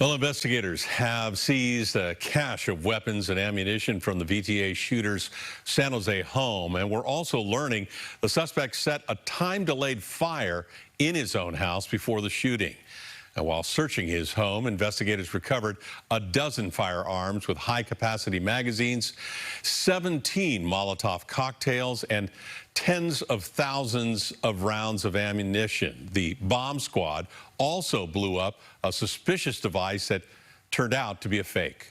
Well, investigators have seized a cache of weapons and ammunition from the VTA shooter's San Jose home, and we're also learning the suspect set a time-delayed fire in his own house before the shooting. And while searching his home, investigators recovered a dozen firearms with high-capacity magazines, 17 Molotov cocktails, and tens of thousands of rounds of ammunition. The bomb squad also blew up a suspicious device that turned out to be a fake.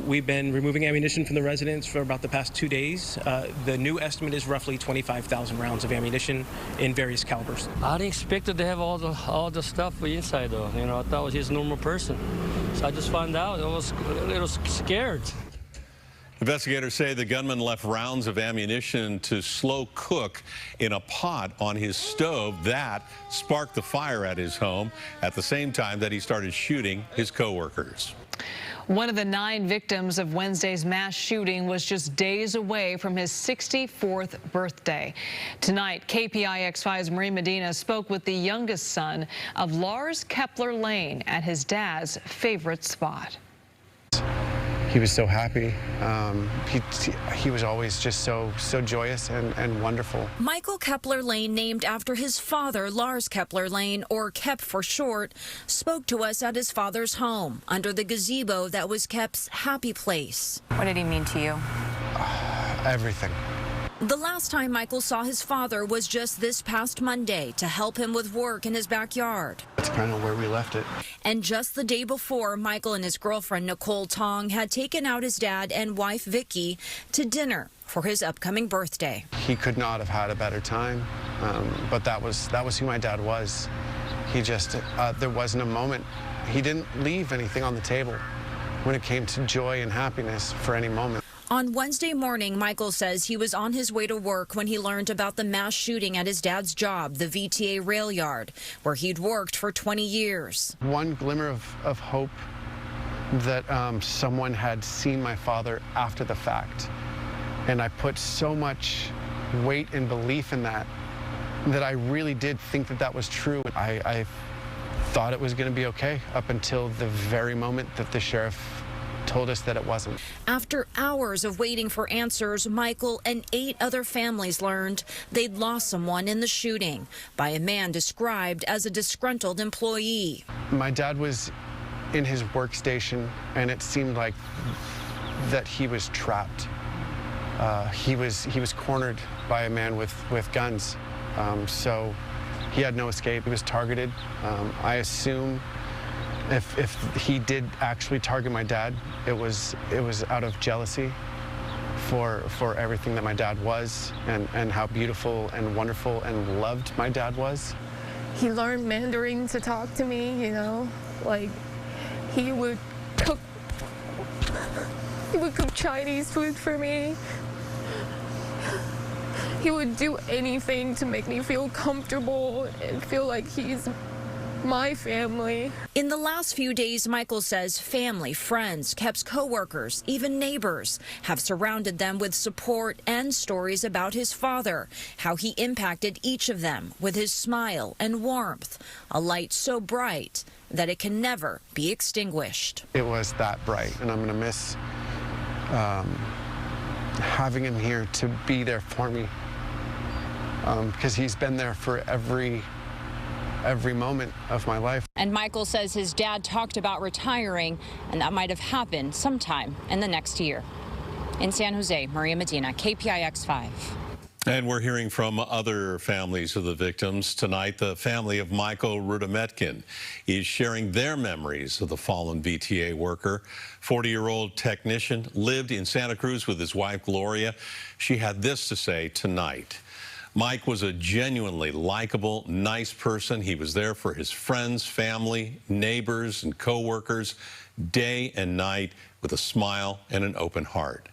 We've been removing ammunition from the residence for about the past 2 days. The new estimate is roughly 25,000 rounds of ammunition in various calibers. I didn't expect it to have all the stuff inside, though. You know, I thought it was just a normal person. So I just found out I was a little scared. Investigators say the gunman left rounds of ammunition to slow cook in a pot on his stove. That sparked the fire at his home at the same time that he started shooting his coworkers. One of the 9 victims of Wednesday's mass shooting was just days away from his 64th birthday. Tonight, KPIX5's Medina spoke with the youngest son of Lars Kepler Lane at his dad's favorite spot. He was so happy. He was always just so joyous and wonderful. Michael Kepler Lane, named after his father, Lars Kepler Lane, or Kep for short, spoke to us at his father's home under the gazebo that was Kep's happy place. What did he mean to you? Everything. The last time Michael saw his father was just this past Monday to help him with work in his backyard. That's kind of where we left it. And just the day before, Michael and his girlfriend, Nicole Tong, had taken out his dad and wife, Vicky, to dinner for his upcoming birthday. He could not have had a better time, but that was who my dad was. He just, there wasn't a moment. He didn't leave anything on the table when it came to joy and happiness for any moment. On Wednesday morning, Michael says he was on his way to work when he learned about the mass shooting at his dad's job, the VTA rail yard, where he'd worked for 20 years. One glimmer of hope that someone had seen my father after the fact. And I put so much weight and belief in that I really did think that was true. I thought it was going to be okay up until the very moment that the sheriff told us that it wasn't. After hours of waiting for answers, Michael and 8 other families learned they'd lost someone in the shooting by a man described as a disgruntled employee. My dad was in his workstation, and it seemed like that he was trapped. He was cornered by a man with guns, so he had no escape. He was targeted. I assume if he did actually target my dad, it was out of jealousy for everything that my dad was and how beautiful and wonderful and loved my dad was. He learned Mandarin to talk to me, you know, like he would cook Chinese food for me. He would do anything to make me feel comfortable and feel like he's my family. In the last few days, Michael says family, friends, Kep's co-workers, even neighbors have surrounded them with support and stories about his father, how he impacted each of them with his smile and warmth, a light so bright that it can never be extinguished. It was that bright, and I'm going to miss having him here to be there for me, because he's been there for every moment of my life. And Michael says his dad talked about retiring, and that might have happened sometime in the next year. In San Jose, Medina, KPIX5. And we're hearing from other families of the victims. Tonight, the family of Michael Rudametkin is sharing their memories of the fallen VTA worker. 40-year-old technician lived in Santa Cruz with his wife, Gloria. She had this to say tonight. Mike was a genuinely likable, nice person. He was there for his friends, family, neighbors, and co-workers day and night with a smile and an open heart.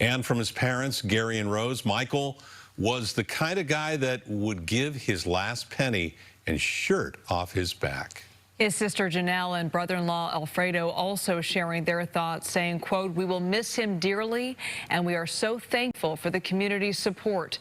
And from his parents, Gary and Rose, Michael was the kind of guy that would give his last penny and shirt off his back. His sister Janelle and brother-in-law Alfredo also sharing their thoughts, saying, quote, "We will miss him dearly, and we are so thankful for the community's support."